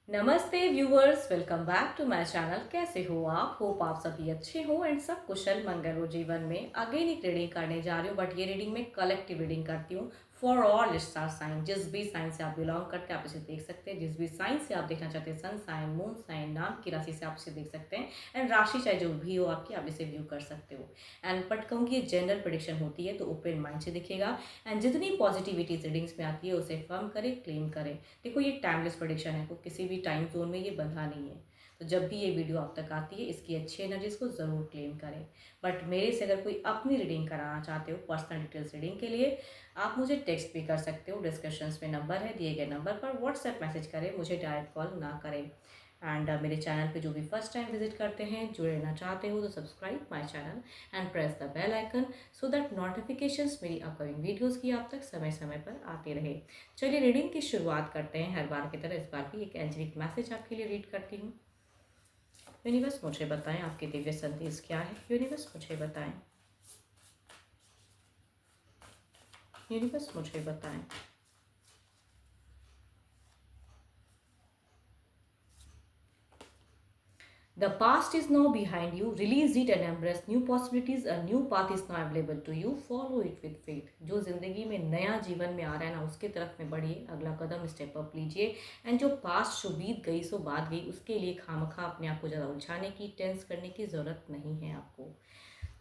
नमस्ते viewers, welcome back to my channel. कैसे हो आप? होप आप सभी अच्छे हो एंड सब कुशल मंगल हो जीवन में। अगेन एक रीडिंग करने जा रही हूँ, बट ये रीडिंग में कलेक्टिव रीडिंग करती हूँ फॉर ऑल स्टार साइन। जिस भी साइन से आप बिलोंग करते हैं आप इसे देख सकते हैं। जिस भी साइन से आप देखना चाहते हैं, सन साइन, मून साइन, नाम की राशि से आप इसे देख सकते हैं। एंड राशि चाहे जो भी हो आपकी, आप इसे व्यू कर सकते हो। एंड बट कहूँगी ये जनरल प्रेडिक्शन होती है, तो ओपन माइंड से दिखेगा। एंड जितनी पॉजिटिविटी रीडिंग्स में आती है उसे फर्म करें, क्लेम करें। देखो ये टाइमलेस प्रेडिक्शन है, तो किसी भी टाइम जोन में ये बंधा नहीं है। तो जब भी ये वीडियो आप तक आती है, इसकी अच्छी एनर्जीज को ज़रूर क्लेम करें। बट मेरे से अगर कोई अपनी रीडिंग कराना चाहते हो, पर्सनल डिटेल्स रीडिंग के लिए, आप मुझे टेक्स्ट भी कर सकते हो। डिस्क्रिप्शंस में नंबर है, दिए गए नंबर पर व्हाट्सएप मैसेज करें, मुझे डायरेक्ट कॉल ना करें। एंड मेरे चैनल पे जो भी फर्स्ट टाइम विजिट करते हैं, जुड़े रहना चाहते हो, तो subscribe my channel and press the bell icon so that notifications मेरी अपकमिंग वीडियोस की आप तक समय समय पर आते रहे। चलिए रीडिंग की शुरुआत करते हैं। हर बार की तरह इस बार भी एक एंजेलिक मैसेज आपके लिए रीड करती हूँ। यूनिवर्स मुझे बताएं आपके दिव्य संदेश क्या है। यूनिवर्स मुझे बताएं। यूनिवर्स मुझे बताएं। The past is now behind you. Release it and embrace new possibilities. A new path is now available to you. Follow it with faith. जो जिंदगी में नया जीवन में आ रहा है ना, उसके तरफ में बढ़िए, अगला कदम स्टेप अप लीजिए। एंड जो पास्ट जो बीत गई सो बात गई, उसके लिए खामखा अपने आप को ज़्यादा उलझाने की, टेंस करने की ज़रूरत नहीं है आपको।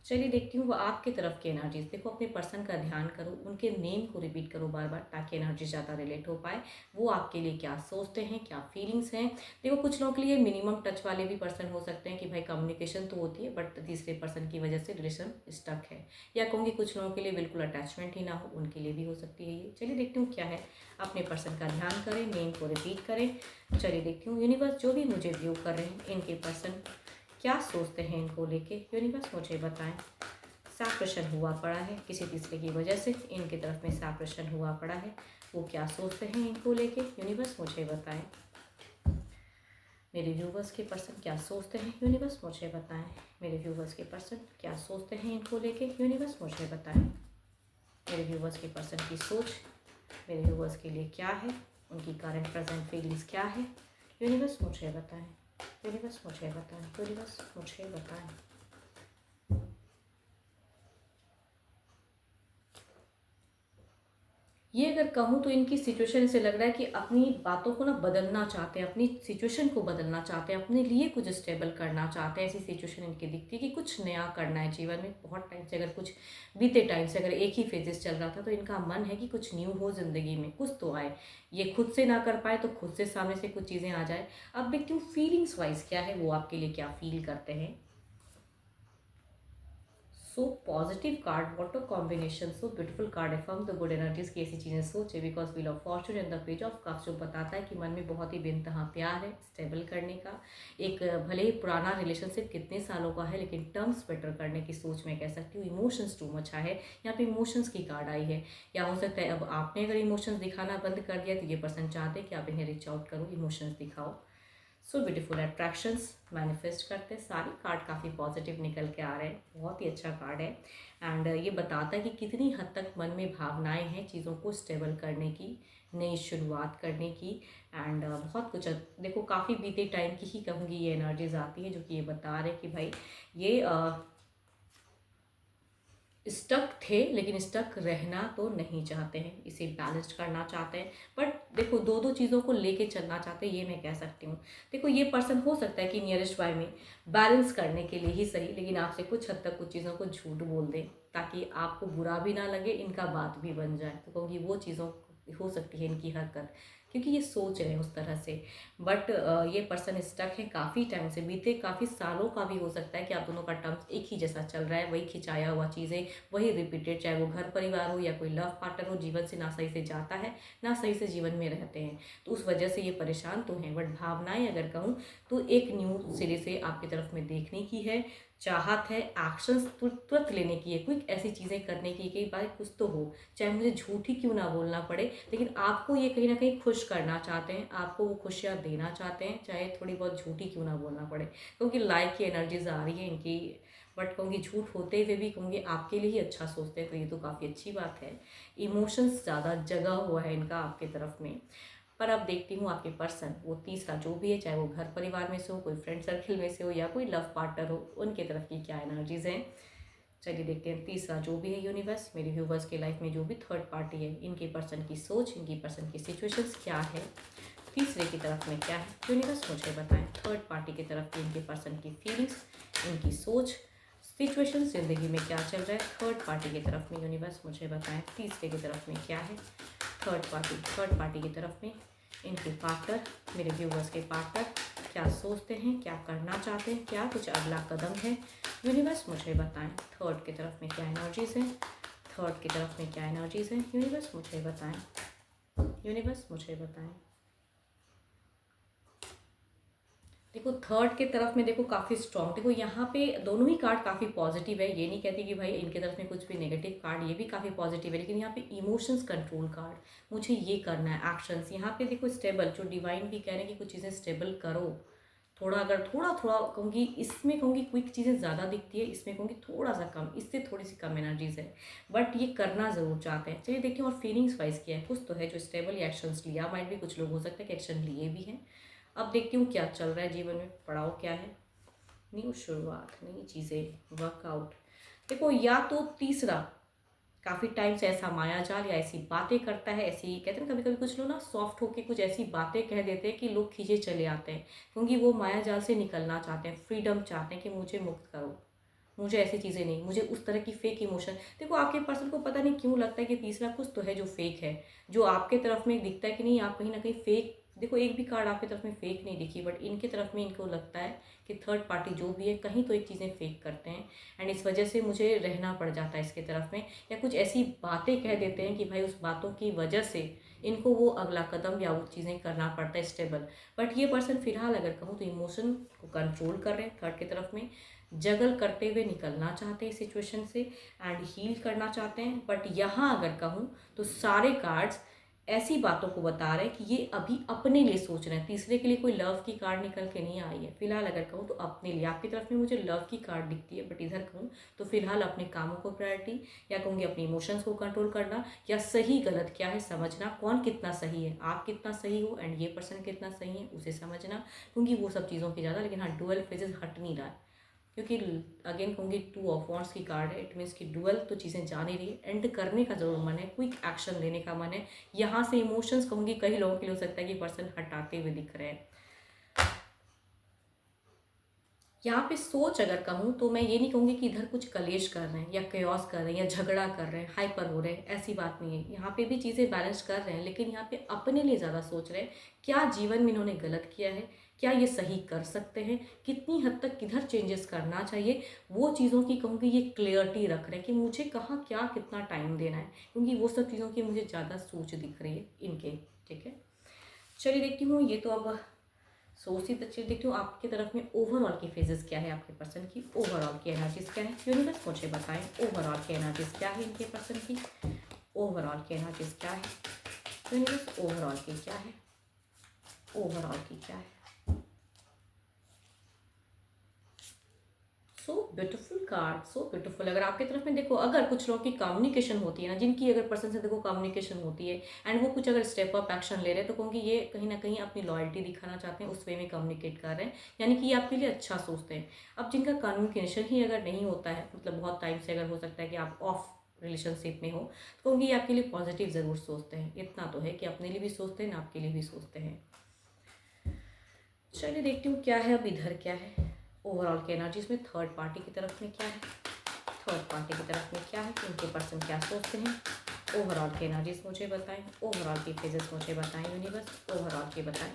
चलिए देखती हूँ वो आपके तरफ की एनर्जीज। देखो अपने पर्सन का ध्यान करो, उनके नेम को रिपीट करो बार बार, ताकि एनर्जी ज़्यादा रिलेट हो पाए। वो आपके लिए क्या सोचते हैं, क्या फीलिंग्स हैं। देखो कुछ लोगों के लिए मिनिमम टच वाले भी पर्सन हो सकते हैं कि भाई कम्युनिकेशन तो होती है बट तीसरे पर्सन की वजह से रिलेशन स्टक है। या कहूँगी कुछ लोगों के लिए बिल्कुल अटैचमेंट ही ना हो, उनके लिए भी हो सकती है ये। चलिए देखती हूँ क्या है। अपने पर्सन का ध्यान करें, नेम को रिपीट करें। चलिए देखती हूँ यूनिवर्स जो भी मुझे व्यू कर रहे हैं, इनके पर्सन क्या सोचते हैं इनको लेके। यूनिवर्स मुझे बताएं। सेपरेशन हुआ पड़ा है किसी तीसरे की वजह से, इनकी तरफ में सेपरेशन हुआ पड़ा है। वो क्या सोचते हैं इनको लेके। यूनिवर्स मुझे बताएं। मेरे व्यूवर्स के पर्सन क्या सोचते हैं। यूनिवर्स मुझे बताएं। मेरे व्यूवर्स के पर्सन क्या सोचते हैं इनको लेके। यूनिवर्स मुझे बताएं। मेरे व्यूवर्स के पर्सन की सोच मेरे व्यूवर्स के लिए क्या है, उनकी करंट प्रेजेंट फीलिंग्स क्या है। यूनिवर्स मुझे बताएं। यूनिवर्स मुझे बताएं। यूनिवर्स मुझे बताएं। ये अगर कहूँ तो इनकी सिचुएशन से लग रहा है कि अपनी बातों को ना बदलना चाहते हैं, अपनी सिचुएशन को बदलना चाहते हैं, अपने लिए कुछ स्टेबल करना चाहते हैं। ऐसी सिचुएशन इनकी दिखती है कि कुछ नया करना है जीवन में। बहुत टाइम से अगर कुछ बीते टाइम से अगर एक ही फेजेस चल रहा था, तो इनका मन है कि कुछ न्यू हो ज़िंदगी में, कुछ तो आए। ये खुद से ना कर पाए तो खुद से सामने से कुछ चीज़ें आ जाए। अब देखती हूँ फीलिंग्स वाइज क्या है, वो आपके लिए क्या फील करते हैं। So positive card, what a combination, so beautiful card है फ्रॉम द गुड एनर्जीज की। ऐसी चीज़ें सोचे because wheel of Fortune and the page of cups जो बताता है कि मन में बहुत ही बेनतहा प्यार है स्टेबल करने का। एक भले ही पुराना रिलेशनशिप कितने सालों का है, लेकिन टर्म्स बेटर करने की सोच में कह सकती हूँ। इमोशंस टू मच है यहाँ पे, इमोशंस की कार्ड आई है। या हो सकता है अब आपने अगर इमोशंस दिखाना बंद कर दिया, तो ये पर्सन चाहते हैं कि आप इन्हें रीच आउट करो, इमोशंस दिखाओ। सो ब्यूटीफुल अट्रैक्शंस मैनिफेस्ट करते हैं। सारे कार्ड काफ़ी पॉजिटिव निकल के आ रहे हैं, बहुत ही अच्छा कार्ड है। एंड ये बताता है कि कितनी हद तक मन में भावनाएं हैं चीज़ों को स्टेबल करने की, नई शुरुआत करने की। एंड बहुत कुछ देखो काफ़ी बीते टाइम की ही कहूँगी ये एनर्जीज आती है, जो कि ये बता रहे कि भाई ये स्टक थे, लेकिन स्टक रहना तो नहीं चाहते हैं, इसे बैलेंस करना चाहते हैं। बट देखो दो दो चीज़ों को लेके चलना चाहते हैं, ये मैं कह सकती हूँ। देखो ये पर्सन हो सकता है कि नियरेस्ट बाय में बैलेंस करने के लिए ही सही, लेकिन आपसे कुछ हद तक कुछ चीज़ों को झूठ बोल दें, ताकि आपको बुरा भी ना लगे, इनका बात भी बन जाए। तो कहूँगी वो चीज़ों हो सकती है इनकी हरकत, क्योंकि ये सोच रहे हैं उस तरह से। बट ये पर्सन स्टक है काफ़ी टाइम से, बीते काफ़ी सालों का भी हो सकता है कि आप दोनों का टर्म्स एक ही जैसा चल रहा है, वही खिंचाया हुआ चीज़ें, वही रिपीटेड, चाहे वो घर परिवार हो या कोई लव पार्टनर हो, जीवन से ना सही से जाता है ना सही से जीवन में रहते हैं। तो उस वजह से ये परेशान तो हैं। बट भावनाएं अगर कहूँ तो एक न्यू सिरे से आपकी तरफ में देखने की है, चाहत है, एक्शंस तुरंत लेने की है, क्विक ऐसी चीज़ें करने की कि भाई कुछ तो हो, चाहे मुझे झूठ ही क्यों ना बोलना पड़े, लेकिन आपको ये कहीं ना कहीं खुश करना चाहते हैं, आपको वो खुशियाँ देना चाहते हैं, चाहे थोड़ी बहुत झूठी क्यों ना बोलना पड़े। क्योंकि लाइफ की एनर्जीज आ रही है इनकी। बट कहूँगी झूठ होते हुए भी कहूँगी आपके लिए ही अच्छा सोचते हैं, तो ये तो काफ़ी अच्छी बात है। इमोशंस ज़्यादा जगा हुआ है इनका आपके तरफ में। पर अब देखती हूँ आपके पर्सन, वो तीसरा जो भी है, चाहे वो घर परिवार में से हो, कोई फ्रेंड सर्किल में से हो या कोई लव पार्टनर हो, उनके तरफ की क्या एनर्जीज़ हैं। चलिए देखते हैं तीसरा जो भी है यूनिवर्स, मेरे व्यूवर्स के लाइफ में जो भी थर्ड पार्टी है, इनके पर्सन की सोच, इनकी पर्सन की सिचुएशंस क्या है, तीसरे की तरफ में क्या है, यूनिवर्स मुझे बताएं। थर्ड पार्टी की तरफ की इनके पर्सन की फीलिंग्स, इनकी सोच, सिचुएशन, ज़िंदगी में क्या चल रहा है, थर्ड पार्टी की तरफ में यूनिवर्स मुझे बताएं। तीसरे की तरफ में क्या है, थर्ड पार्टी की तरफ में इनके पार्टनर, मेरे व्यूवर्स के पार्टनर क्या सोचते हैं, क्या करना चाहते हैं, क्या कुछ अगला कदम है, यूनिवर्स मुझे बताएं। थर्ड की तरफ में क्या एनर्जीज़ हैं, थर्ड की तरफ में क्या एनर्जीज़ हैं, यूनिवर्स मुझे बताएं। यूनिवर्स मुझे बताएं। देखो थर्ड के तरफ में देखो काफ़ी स्ट्रॉन्ग, देखो यहाँ पे दोनों ही कार्ड काफ़ी पॉजिटिव है, ये नहीं कहती कि भाई इनके तरफ में कुछ भी नेगेटिव कार्ड, ये भी काफ़ी पॉजिटिव है, लेकिन यहाँ पे इमोशंस कंट्रोल कार्ड, मुझे ये करना है, एक्शंस यहाँ पे देखो स्टेबल, जो डिवाइन भी कह रहे हैं कि कुछ चीज़ें स्टेबल करो, थोड़ा अगर थोड़ा थोड़ा कहूँगी, इसमें कहूँगी क्विक चीज़ें ज़्यादा दिखती है, इसमें कहूँगी थोड़ा सा कम, इससे थोड़ी सी कम एनर्जीज है, बट ये करना ज़रूर चाहते हैं। चलिए देखिए और फीलिंग्स वाइज किया है, कुछ तो है जो स्टेबल या एक्शंस लिया, माइट भी कुछ लोग हो सकते हैं कि एक्शन लिए भी हैं। अब देखती हूँ क्या चल रहा है जीवन में, पड़ाव क्या है, न्यू शुरुआत, नई चीज़ें, वर्कआउट। देखो या तो तीसरा काफ़ी टाइम से ऐसा माया जाल या ऐसी बातें करता है, ऐसी कहते हैं कभी कभी कुछ लोग ना सॉफ्ट होके कुछ ऐसी बातें कह देते हैं कि लोग खींचे चले आते हैं, क्योंकि वो माया जाल से निकलना चाहते हैं, फ्रीडम चाहते हैं कि मुझे मुक्त करो, मुझे ऐसी चीज़ें नहीं, मुझे उस तरह की फेक इमोशन। देखो आपके पर्सन को पता नहीं क्यों लगता है कि तीसरा कुछ तो है जो फेक है, जो आपके तरफ में दिखता है कि नहीं आप कहीं ना कहीं फेक। देखो एक भी कार्ड आपकी तरफ में फेक नहीं दिखी, बट इनके तरफ में इनको लगता है कि थर्ड पार्टी जो भी है कहीं तो एक चीज़ें फेक करते हैं, एंड इस वजह से मुझे रहना पड़ जाता है इसके तरफ में, या कुछ ऐसी बातें कह देते हैं कि भाई उस बातों की वजह से इनको वो अगला कदम या वो चीज़ें करना पड़ता है स्टेबल। बट ये पर्सन फिलहाल अगर कहूँ तो इमोशन को कंट्रोल कर रहे हैं, थर्ड की तरफ में जगल करते हुए निकलना चाहते हैं सिचुएशन से एंड हील करना चाहते हैं। बट यहाँ अगर कहूँ तो सारे कार्ड्स ऐसी बातों को बता रहे हैं कि ये अभी अपने लिए सोच रहे हैं, तीसरे के लिए कोई लव की कार्ड निकल के नहीं आई है फिलहाल। अगर कहूँ तो अपने लिए, आपकी तरफ में मुझे लव की कार्ड दिखती है, बट इधर कहूँ तो फिलहाल अपने कामों को प्रायोरिटी, या कहूँगी अपने इमोशंस को कंट्रोल करना, या सही गलत क्या है समझना, कौन कितना सही है, आप कितना सही हो एंड ये पर्सन कितना सही है उसे समझना, क्योंकि वो सब चीज़ों की ज़्यादा। लेकिन हाँ डुअल फेजेस हट नहीं रहा है, क्योंकि अगेन कहूँगी टू ऑफ वॉन्ड्स की कार्ड है, इट मीन्स कि डुअल तो चीज़ें जा नहीं रही है, एंड करने का जरूर मन है, क्विक एक्शन लेने का मन है। यहाँ से इमोशंस कहूँगी कई लोगों के लिए हो सकता है कि पर्सन हटाते हुए दिख रहे हैं। यहाँ पे सोच अगर कहूँ तो मैं ये नहीं कहूँगी कि इधर कुछ कलेश कर रहे हैं या कयास कर रहे हैं या झगड़ा कर रहे हैं, हाइपर हो रहे हैं, ऐसी बात नहीं है। यहाँ पे भी चीज़ें बैलेंस कर रहे हैं, लेकिन यहाँ पे अपने लिए ज़्यादा सोच रहे हैं, क्या जीवन में इन्होंने गलत किया है, क्या ये सही कर सकते हैं, कितनी हद तक किधर चेंजेस करना चाहिए, वो चीज़ों की कहूँगी ये क्लियरिटी रख रहे हैं कि मुझे कहाँ क्या कितना टाइम देना है, क्योंकि वो सब चीज़ों की मुझे ज़्यादा सोच दिख रही है इनके। ठीक है चलिए देखती हूँ, ये तो अब सोचती बच्चे देखती हूँ आपकी तरफ में ओवरऑल की फेजेस क्या है, आपके पर्सन की ओवरऑल की एनर्जीज क्या है, यूनिवर्स मुझे बताएं ओवरऑल की एनर्जीज क्या है इनके पर्सन की, ओवरऑल की एनर्जीज क्या है, यूनिवर्स ओवरऑल की क्या है, ओवरऑल की क्या है। So beautiful card, so beautiful. अगर आपकी तरफ में देखो, अगर कुछ लोगों की कम्युनिकेशन होती है ना, जिनकी अगर पर्सन से देखो कम्युनिकेशन होती है एंड वो कुछ अगर स्टेप अप एक्शन ले रहे हैं, तो कहूँगी ये कहीं ना कहीं अपनी लॉयल्टी दिखाना चाहते हैं, उस वे में कम्युनिकेट कर रहे हैं, यानी कि ये आपके लिए अच्छा सोचते हैं। अब जिनका कम्युनिकेशन ही अगर नहीं होता है, मतलब बहुत टाइम से अगर हो सकता है कि आप ऑफ रिलेशनशिप में हो, तो कहूँगी ये आपके लिए पॉजिटिव ज़रूर सोचते हैं, इतना तो है कि अपने लिए भी सोचते हैं ना आपके लिए भी सोचते हैं। चलिए देखती हूँ क्या है अब इधर क्या है, ओवरऑल की एनर्जीज में थर्ड पार्टी की तरफ में क्या है, थर्ड पार्टी की तरफ में क्या है, उनके पर्सन क्या सोचते हैं, ओवरऑल की एनर्जीज मुझे बताएं, ओवरऑल की फेजेस मुझे बताएं यूनिवर्स, ओवरऑल की बताएं,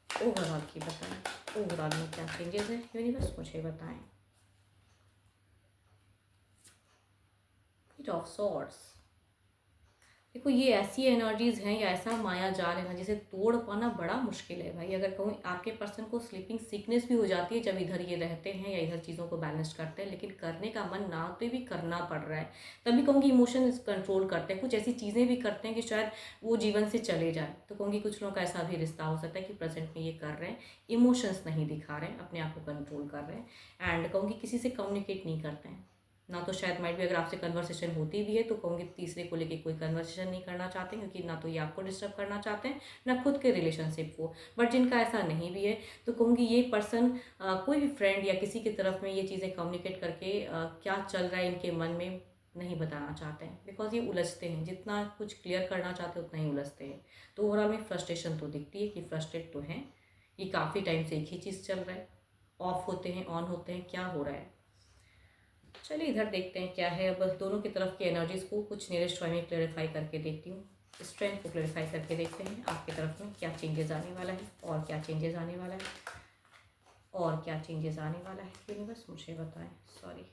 ओवरऑल की बताएं, ओवरऑल में क्या चेंजेस है यूनिवर्स मुझे बताएं। एट ऑफ सॉर्ड्स, देखो ये ऐसी एनर्जीज हैं या ऐसा माया जाल है ना जिसे तोड़ पाना बड़ा मुश्किल है भाई। अगर कहूँ आपके पर्सन को स्लीपिंग सिकनेस भी हो जाती है जब इधर ये रहते हैं या इधर चीज़ों को बैलेंस करते हैं, लेकिन करने का मन ना तो भी करना पड़ रहा है, तभी कहूँगी इमोशन कंट्रोल करते हैं, कुछ ऐसी चीज़ें भी करते हैं कि शायद वो जीवन से चले जाए। तो कहूँगी कुछ लोगों का ऐसा भी रिश्ता हो सकता है कि प्रेजेंट में ये कर रहे हैं, इमोशंस नहीं दिखा रहे हैं, अपने आप को कंट्रोल कर रहे हैं, एंड कहूँगी किसी से कम्युनिकेट नहीं करते हैं, ना तो शायद माइट भी अगर आपसे कन्वर्सेशन होती भी है तो कहूँगी तीसरे को लेके कोई कन्वर्सेशन नहीं करना चाहते, क्योंकि ना तो ये आपको डिस्टर्ब करना चाहते हैं ना खुद के रिलेशनशिप को। बट जिनका ऐसा नहीं भी है तो कहूँगी ये पर्सन कोई भी फ्रेंड या किसी की तरफ में ये चीज़ें कम्युनिकेट करके क्या चल रहा है इनके मन में नहीं बताना चाहते हैं, बिकॉज ये उलझते हैं, जितना कुछ क्लियर करना चाहते हैं उतना ही उलझते हैं। तो ओवरऑल में फ्रस्ट्रेशन तो दिखती है कि फ्रस्ट्रेट तो हैं, ये काफ़ी टाइम से एक ही चीज़ चल रहा है, ऑफ होते हैं ऑन होते हैं, क्या हो रहा है। चलिए इधर देखते हैं क्या है। अब दोनों की तरफ की एनर्जीज को कुछ नियरेस्ट में क्लेरिफाई करके देखती हूँ, स्ट्रेंथ को क्लेरिफाई करके देखते हैं आपकी तरफ में क्या चेंजेस आने वाला है और क्या चेंजेस आने वाला है और क्या चेंजेस आने वाला है। यूनिवर्स मुझे बताएं, सॉरी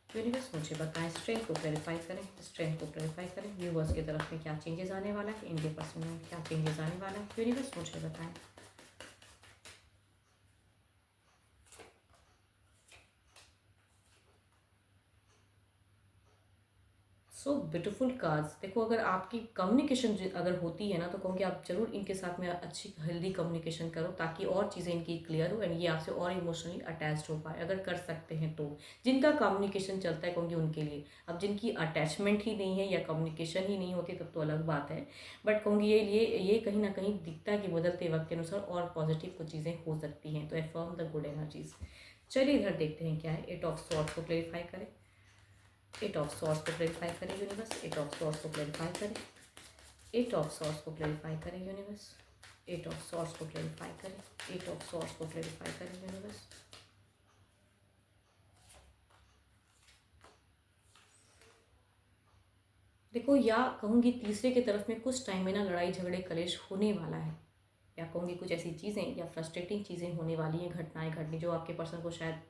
यूनिवर्स मुझे बताएं, स्ट्रेंथ को क्लेरिफाई करें, स्ट्रेंथ को क्लेरिफाई करें। व्यूवर्स की तरफ में क्या चेंजेस आने वाला है, इनके पर्सन में क्या चेंजेस आने वाला है। यूनिवर्स मुझे बताएं। So beautiful cards. देखो अगर आपकी कम्युनिकेशन अगर होती है ना तो कहूँगी आप जरूर इनके साथ में अच्छी हेल्दी कम्युनिकेशन करो, ताकि और चीज़ें इनकी क्लियर हो एंड ये आपसे और इमोशनली अटैच्ड हो पाए, अगर कर सकते हैं तो। जिनका कम्युनिकेशन चलता है कहूँगी उनके लिए। अब जिनकी अटैचमेंट ही नहीं है या कम्युनिकेशन ही नहीं होती तब तो अलग बात है, बट कहूँगी ये कहीं ना कहीं दिखता है कि बदलते वक्त के अनुसार और पॉजिटिव कुछ चीज़ें हो सकती हैं। तो अफर्म द गुड एनर्जीज। चलिए इधर देखते हैं क्या है। एट ऑफ सॉर्ड्स को क्लेरिफाई करें, एट ऑफ सॉर्ड्स को क्लेरिफाई करें यूनिवर्स, एट ऑफ सॉर्ड्स को क्लेरिफाई करें, एट ऑफ सॉर्ड्स को क्लेरिफाई करें यूनिवर्स, एट ऑफ सॉर्ड्स को क्लेरिफाई करें, एट ऑफ सॉर्ड्स को क्लेरिफाई करें यूनिवर्स। देखो या कहूँगी तीसरे की तरफ में कुछ टाइम में ना लड़ाई झगड़े कलेश होने वाला है, या कहूँगी कुछ ऐसी चीज़ें या फ्रस्ट्रेटिंग चीज़ें होने वाली हैं, घटनाएं घटनी जो आपके पर्सन को शायद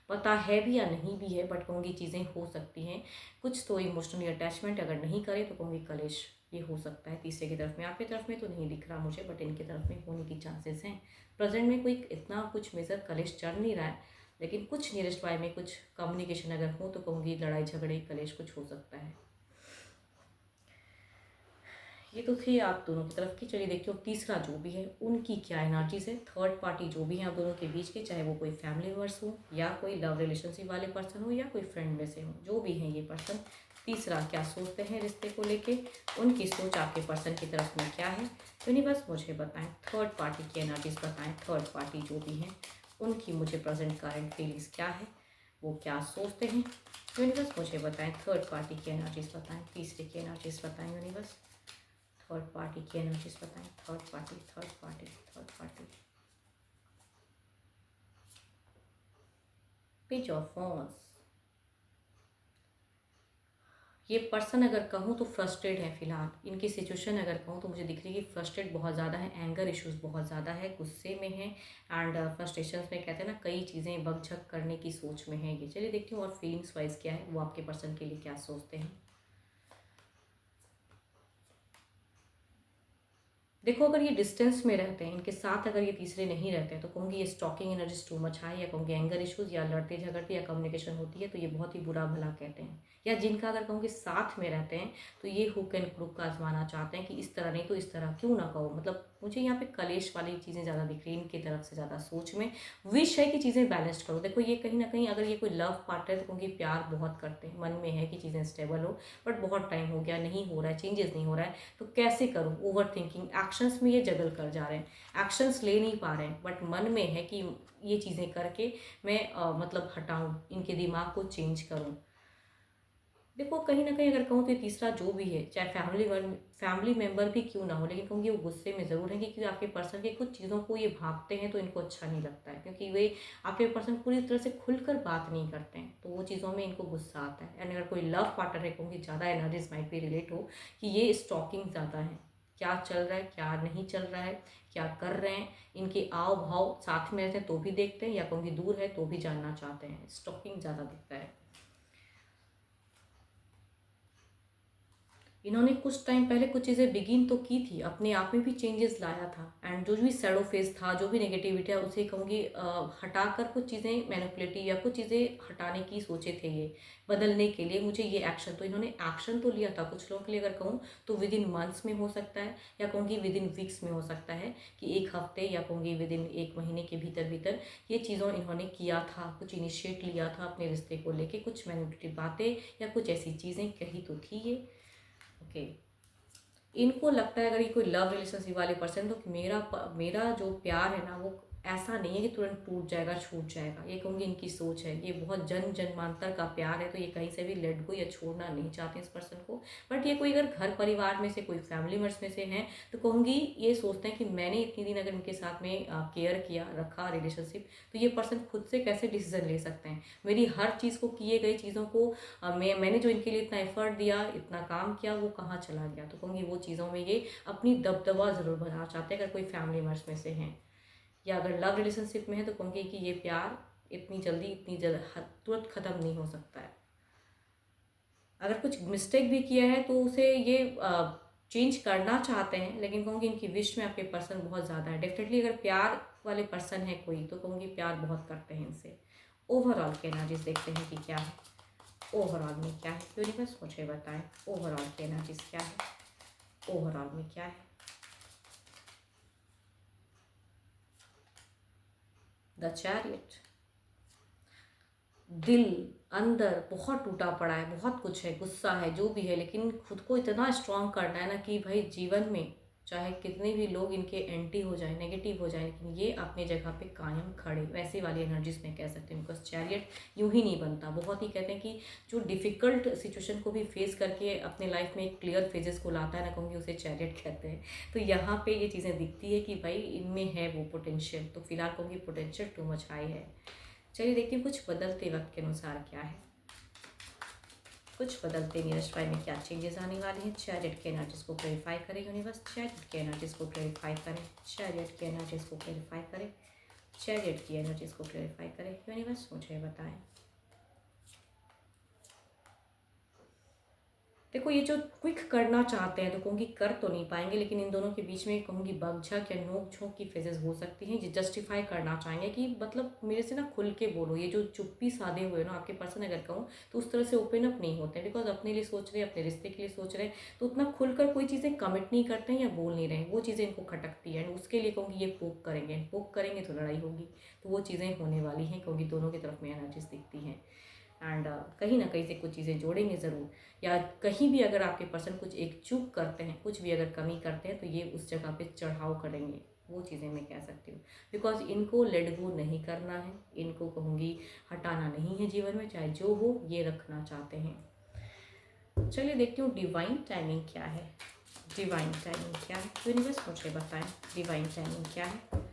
पता है भी या नहीं भी है, बट कहूँगी चीज़ें हो सकती हैं। कुछ तो इमोशनली अटैचमेंट अगर नहीं करे तो कहूँगी कलेश ये हो सकता है तीसरे की तरफ में। आपकी तरफ में तो नहीं दिख रहा मुझे, बट इनकी तरफ में होने की चांसेस हैं। प्रेजेंट में कोई इतना कुछ मेजर कलेश चल नहीं रहा है, लेकिन कुछ नियरेस्ट बाय में कुछ कम्युनिकेशन अगर हो तो कहूँगी लड़ाई झगड़े कलेश कुछ हो सकता है। ये तो थी आप दोनों की तरफ की। चलिए देखते हो तीसरा जो भी है उनकी क्या एनर्जीज है। थर्ड पार्टी जो भी है आप दोनों के बीच के, चाहे वो कोई फैमिली मेम्बर्स हो या कोई लव रिलेशनशिप वाले पर्सन हो या कोई फ्रेंड में से हो, जो भी है ये पर्सन, तीसरा क्या सोचते हैं रिश्ते को लेके, उनकी सोच आपके पर्सन की तरफ में क्या है। यूनिवर्स मुझे बताएं, थर्ड पार्टी की एनर्जीज बताएं। थर्ड पार्टी जो भी है उनकी मुझे प्रेजेंट करंट फीलिंग्स क्या है, वो क्या सोचते हैं। यूनिवर्स मुझे बताएं, थर्ड पार्टी की एनर्जीज बताएं, तीसरे की एनर्जीज बताएं यूनिवर्स। थर्ड पार्टी की एनर्जीज बताएं, third party, third party, third party. Page of wands. ये पर्सन अगर कहूँ तो फ्रस्ट्रेट है फिलहाल। इनकी सिचुएशन अगर कहूँ तो मुझे दिख रही है कि फ्रस्ट्रेट बहुत ज़्यादा है, एंगर इश्यूज बहुत ज़्यादा है, गुस्से में है एंड फ्रस्ट्रेशन में कहते हैं ना कई चीज़ें बकझक करने की सोच में है ये। चलिए देखती हूँ और फीलिंग्स वाइज क्या है, वो आपके पर्सन के लिए क्या सोचते हैं। देखो अगर ये डिस्टेंस में रहते हैं, इनके साथ अगर ये तीसरे नहीं रहते हैं तो कहूँगी ये stocking energy too much high, या कहूँगी एंगर इश्यूज या लड़ते झगड़ते या कम्युनिकेशन होती है तो ये बहुत ही बुरा भला कहते हैं। या जिनका अगर कहूँगी साथ में रहते हैं तो ये हुक एंड क्रुक का आजमाना चाहते हैं कि इस तरह नहीं तो इस तरह क्यों ना कहो। मतलब मुझे यहाँ पे कलेश वाली चीज़ें ज़्यादा दिख रही हैं इनकी तरफ से ज़्यादा। सोच में विश है कि चीज़ें बैलेंस करो। देखो ये कहीं ना कहीं अगर ये कोई लव पार्टनर है तो कहूँगी प्यार बहुत करते हैं, मन में है कि चीज़ें स्टेबल हो, बट बहुत टाइम हो गया नहीं हो रहा है, चेंजेस नहीं हो रहा है, तो कैसे करूँ। ओवर थिंकिंग एक्शंस में ये जगल कर जा रहे हैं, एक्शंस ले नहीं पा रहे हैं, बट मन में है कि ये चीज़ें करके मैं मतलब हटाऊं, इनके दिमाग को चेंज करूं। देखो कहीं ना कहीं अगर कहूँ तो ये तीसरा जो भी है, चाहे फैमिली मेम्बर भी क्यों ना हो, लेकिन कहूँगी वो गुस्से में ज़रूर है क्योंकि आपके पर्सन के कुछ चीज़ों को ये भागते हैं तो इनको अच्छा नहीं लगता है, क्योंकि वे आपके पर्सन पूरी तरह से खुलकर बात नहीं करते हैं तो वो चीज़ों में इनको गुस्सा आता है। एंड अगर कोई लव पार्टनर है कहूँगी ज़्यादा एनर्जीज माइट भी रिलेट हो कि ये स्टॉकिंग ज़्यादा है, क्या चल रहा है क्या नहीं चल रहा है, क्या कर रहे हैं, इनके आव भाव साथ में रहते हैं तो भी देखते हैं या कहूँगी दूर है तो भी जानना चाहते हैं। स्टॉकिंग ज़्यादा दिखता है। इन्होंने कुछ टाइम पहले कुछ चीज़ें बिगिन तो की थी, अपने आप में भी चेंजेस लाया था, एंड जो भी सैडो फेस था, जो भी नेगेटिविटी है, उसे कहूँगी हटाकर कुछ चीज़ें मैनिपुलेटिव या कुछ चीज़ें हटाने की सोचे थे ये, बदलने के लिए मुझे ये एक्शन, तो इन्होंने एक्शन तो लिया था। कुछ लोगों के लिए अगर कहूँ तो विद इन मंथ्स में हो सकता है, या कहूँगी विद इन वीक्स में हो सकता है, कि एक हफ्ते या कहूँगी विद इन एक महीने के भीतर भीतर ये चीज़ों इन्होंने किया था, कुछ इनिशिएट लिया था अपने रिश्ते को लेके, कुछ मैनिपुलेटिव बातें या कुछ ऐसी चीज़ें कही तो थी ये। ओके, इनको लगता है अगर ये कोई लव रिलेशनशिप वाले पर्सन, तो मेरा जो प्यार है ना, वो ऐसा नहीं है कि तुरंत टूट जाएगा, छूट जाएगा। ये कहूँगी इनकी सोच है, ये बहुत जन्मांतर का प्यार है, तो ये कहीं से भी लेट गो या छोड़ना नहीं चाहते इस पर्सन को। बट ये कोई अगर घर परिवार में से, कोई फैमिली मेम्बर्स में से हैं, तो कहूँगी ये सोचते हैं कि मैंने इतनी दिन अगर इनके साथ में केयर किया, रखा रिलेशनशिप, तो ये पर्सन खुद से कैसे डिसीजन ले सकते हैं। मेरी हर चीज़ को, किए गई चीज़ों को, मैंने जो इनके लिए इतना एफर्ट दिया, इतना काम किया, वो कहाँ चला गया। तो कहूँगी वो चीज़ों में ये अपनी दबदबा ज़रूर बढ़ाना चाहते हैं, अगर कोई फैमिली मेम्बर्स में से हैं, या अगर लव रिलेशनशिप में है, तो कहूँगी कि ये प्यार इतनी जल्द तुरंत ख़त्म नहीं हो सकता है। अगर कुछ मिस्टेक भी किया है तो उसे ये चेंज करना चाहते हैं, लेकिन कहूँगी इनकी विश में आपके पर्सन बहुत ज़्यादा है। डेफिनेटली अगर प्यार वाले पर्सन है कोई, तो कहूँगी प्यार बहुत करते हैं इनसे। ओवरऑल के एनर्जीज देखते हैं कि क्या है, ओवरऑल में क्या है, यूनिवर्स मुझे बताएं ओवरऑल की एनर्जीज क्या है, ओवरऑल में क्या है। द चैरियट, दिल अंदर बहुत टूटा पड़ा है, बहुत कुछ है, गुस्सा है, जो भी है, लेकिन खुद को इतना स्ट्रांग करना है ना कि भाई जीवन में चाहे कितने भी लोग इनके एंटी हो जाए, नेगेटिव हो जाए, लेकिन ये अपनी जगह पे कायम खड़े, वैसी वाली एनर्जीज में कह सकते हैं। बिकॉज चैरियट यूं ही नहीं बनता, बहुत ही कहते हैं कि जो डिफ़िकल्ट सिचुएशन को भी फेस करके अपने लाइफ में एक क्लियर फेजेस को लाता है ना, कहूँगी उसे चैरियट कहते हैं। तो यहाँ पे ये चीज़ें दिखती है कि भाई इनमें है वो पोटेंशियल, तो फिलहाल कहूँगी पोटेंशियल टू मच हाई है। चलिए देखते हैं कुछ बदलते वक्त के अनुसार क्या है, कुछ बदलते नियरेस्ट बाय में क्या चेंजेस आने वाले हैं। चैरियट के एनर्जीज को क्लैरिफाई करें यूनिवर्स, चैरियट के एनर्जीज को क्लैरिफाई करें, चैरियट के एनर्जीज को क्लैरिफाई करें, चैरियट की एनर्जीज को क्लैरिफाई करें यूनिवर्स, मुझे बताएं। देखो ये जो क्विक करना चाहते हैं, तो कहूँगी कर तो नहीं पाएंगे, लेकिन इन दोनों के बीच में कहूँगी बकझक या नोक झोंक की फेजेस हो सकती हैं। ये जस्टिफाई करना चाहेंगे कि मतलब मेरे से ना खुल के बोलो। ये जो चुप्पी साधे हुए ना आपके पर्सन, अगर कहूँ तो उस तरह से ओपन अप नहीं होते हैं, बिकॉज अपने लिए सोच रहे हैं, अपने रिश्ते के लिए सोच रहे हैं, तो उतना खुलकर कोई चीज़ें कमिट नहीं करते हैं या बोल नहीं रहे हैं, वो चीज़ें इनको खटकती है। एंड उसके लिए कहूँगी ये पोक करेंगे तो लड़ाई होगी, तो वो चीज़ें होने वाली हैं, कहूँगी दोनों की तरफ में एनर्जीज दिखती हैं। एंड कहीं ना कहीं से कुछ चीज़ें जोड़ेंगे ज़रूर, या कहीं भी अगर आपके पर्सन कुछ एक चूक करते हैं, कुछ भी अगर कमी करते हैं, तो ये उस जगह पे चढ़ाव करेंगे, वो चीज़ें मैं कह सकती हूँ। बिकॉज इनको लेट गो नहीं करना है, इनको कहूँगी हटाना नहीं है जीवन में, चाहे जो हो ये रखना चाहते हैं। चलिए देखती हूँ डिवाइन टाइमिंग क्या है, डिवाइन टाइमिंग क्या है यूनिवर्स, मुझे बताएं डिवाइन टाइमिंग क्या है,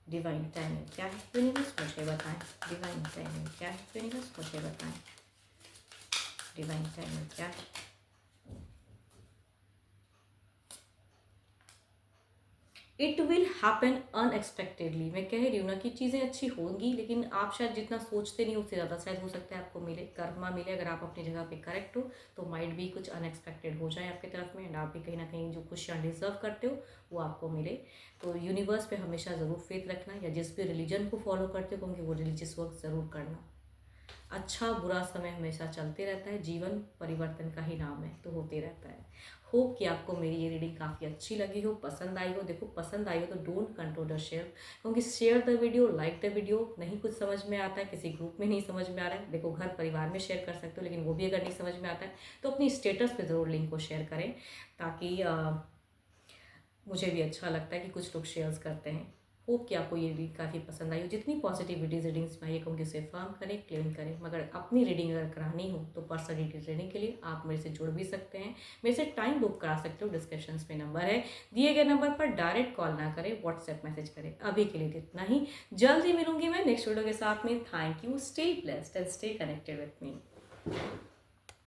डिवाइन टाइमिंग क्या है यूनिवर्स, मुझे बताएं डिवाइन टाइमिंग क्या है यूनिवर्स, मुझे बताएं डिवाइन टाइमिंग क्या है। इट विल हैपन अनएक्सपेक्टेडली, मैं कह रही हूँ ना कि चीज़ें अच्छी होंगी, लेकिन आप शायद जितना सोचते नहीं उससे ज़्यादा शायद हो सकता है आपको मिले, कर्मा मिले। अगर आप अपनी जगह पे करेक्ट हो तो माइट भी कुछ अनएक्सपेक्टेड हो जाए आपकी तरफ में, एंड आप भी कहीं ना कहीं जो खुशियाँ डिजर्व करते हो वो आपको मिले। तो यूनिवर्स पे हमेशा ज़रूर फेथ रखना, या जिस भी रिलीजन को फॉलो करते हो क्योंकि वो रिलीजियस वर्क ज़रूर करना। अच्छा बुरा समय हमेशा चलते रहता है, जीवन परिवर्तन का ही नाम है, तो होते रहता है। होप कि आपको मेरी ये रीडिंग काफ़ी अच्छी लगी हो, पसंद आई हो। देखो पसंद आई हो तो डोंट कंट्रोल द शेयर, क्योंकि share the video, like the video. नहीं कुछ समझ में आता है, किसी ग्रुप में नहीं समझ में आ रहा है, देखो घर परिवार में शेयर कर सकते हो, लेकिन वो भी अगर नहीं समझ में आता है तो अपनी स्टेटस पे ज़रूर लिंक को शेयर करें, ताकि मुझे भी अच्छा लगता है कि कुछ लोग शेयर्स करते हैं। होप कि आपको ये रीडिंग काफ़ी पसंद आई हो। जितनी पॉजिटिविटीज़ रीडिंग्स में आई है कहूँगी उसे फर्म करें, क्लेम करें। मगर अपनी रीडिंग अगर करानी हो तो पर्सनल डिटेल रीडिंग के लिए आप मेरे से जुड़ भी सकते हैं, मेरे से टाइम बुक करा सकते हो। डिस्क्रिप्शन में नंबर है, दिए गए नंबर पर डायरेक्ट कॉल ना करें, व्हाट्सएप मैसेज करें। अभी के लिए इतना ही, जल्द ही मिलूंगी मैं नेक्स्ट वीडियो के साथ में। Thank you, stay blessed and stay connected with me.